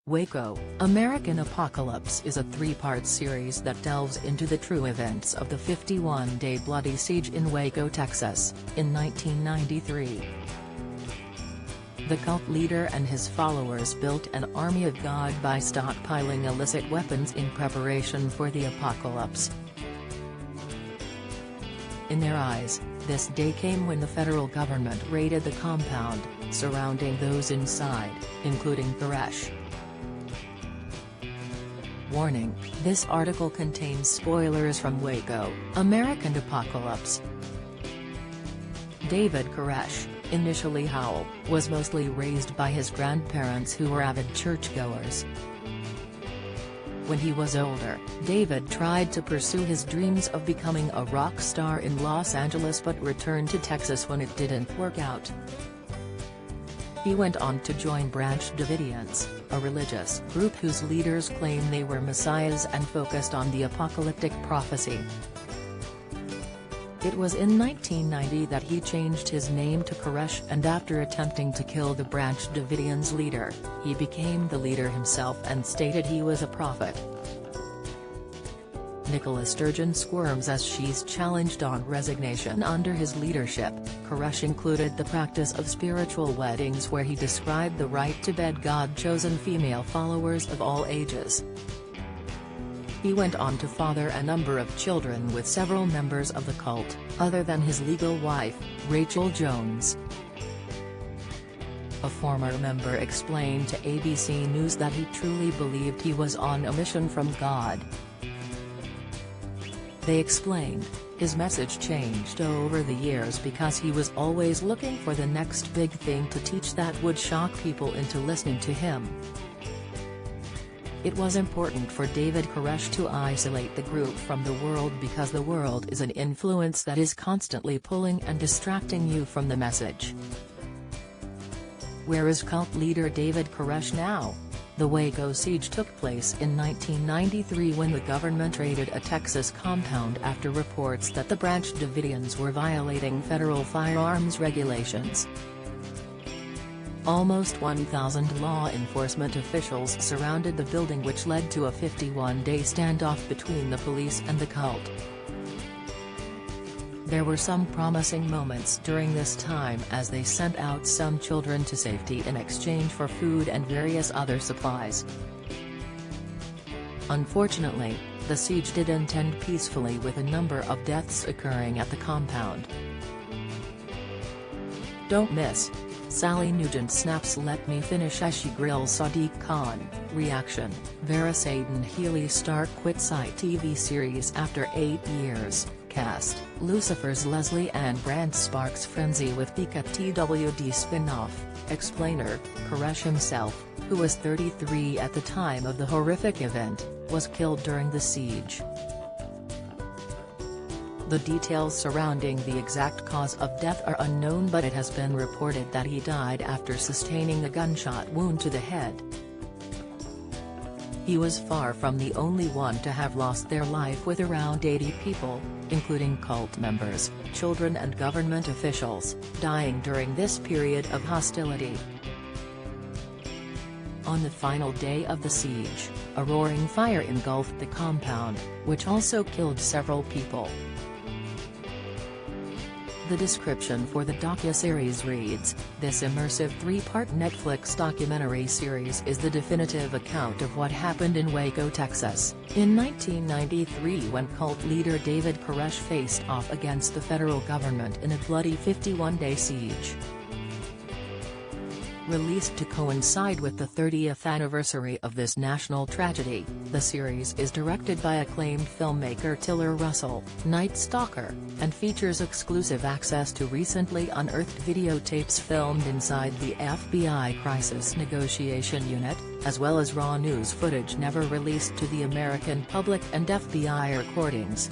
Waco, American Apocalypse is a three-part series that delves into the true events of the 51-day bloody siege in Waco, Texas, in 1993. The cult leader and his followers built an army of God by stockpiling illicit weapons in preparation for the apocalypse. In their eyes, this day came when the federal government raided the compound, surrounding those inside, including Koresh. Warning: this article contains spoilers from Waco, American Apocalypse. David Koresh, initially Howell, was mostly raised by his grandparents who were avid churchgoers. When he was older, David tried to pursue his dreams of becoming a rock star in Los Angeles but returned to Texas when it didn't work out. He went on to join Branch Davidians, a religious group whose leaders claim they were messiahs and focused on the apocalyptic prophecy. It was in 1990 that he changed his name to Koresh, and after attempting to kill the Branch Davidians leader, he became the leader himself and stated he was a prophet. Nicola Sturgeon squirms as she's challenged on resignation under his leadership. Koresh included the practice of spiritual weddings where he described the right to bed God-chosen female followers of all ages. He went on to father a number of children with several members of the cult, other than his legal wife, Rachel Jones. A former member explained to ABC News that he truly believed he was on a mission from God. They explained, his message changed over the years because he was always looking for the next big thing to teach that would shock people into listening to him. It was important for David Koresh to isolate the group from the world because the world is an influence that is constantly pulling and distracting you from the message. Where is cult leader David Koresh now? The Waco siege took place in 1993 when the government raided a Texas compound after reports that the Branch Davidians were violating federal firearms regulations. Almost 1,000 law enforcement officials surrounded the building, which led to a 51-day standoff between the police and the cult. There were some promising moments during this time as they sent out some children to safety in exchange for food and various other supplies. Unfortunately, the siege didn't end peacefully, with a number of deaths occurring at the compound. Don't miss. Sally Nugent snaps "Let me finish" as she grills Sadiq Khan. Reaction: Vera Sadin Healy star quits ITV series after 8 years. Cast: Lucifer's Leslie Ann Brandt sparks frenzy with Pika TWD spin-off. Explainer: Koresh himself, who was 33 at the time of the horrific event, was killed during the siege. The details surrounding the exact cause of death are unknown, but it has been reported that he died after sustaining a gunshot wound to the head. He was far from the only one to have lost their life, with around 80 people, including cult members, children and government officials, dying during this period of hostility. On the final day of the siege, a roaring fire engulfed the compound, which also killed several people. The description for the docuseries reads: this immersive three-part Netflix documentary series is the definitive account of what happened in Waco, Texas, in 1993 when cult leader David Koresh faced off against the federal government in a bloody 51-day siege. Released to coincide with the 30th anniversary of this national tragedy, the series is directed by acclaimed filmmaker Tiller Russell, Night Stalker, and features exclusive access to recently unearthed videotapes filmed inside the FBI Crisis Negotiation Unit, as well as raw news footage never released to the American public and FBI recordings.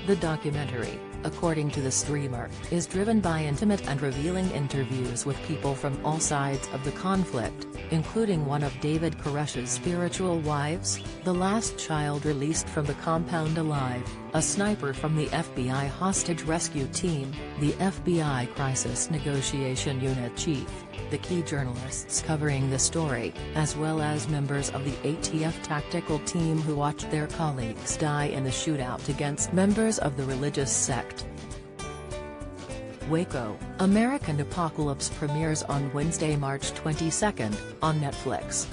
The documentary, according to the streamer, is driven by intimate and revealing interviews with people from all sides of the conflict, including one of David Koresh's spiritual wives, the last child released from the compound alive, a sniper from the FBI hostage rescue team, the FBI Crisis Negotiation Unit chief, the key journalists covering the story, as well as members of the ATF tactical team who watched their colleagues die in the shootout against members of the religious sect. Waco, American Apocalypse premieres on Wednesday, March 22, on Netflix.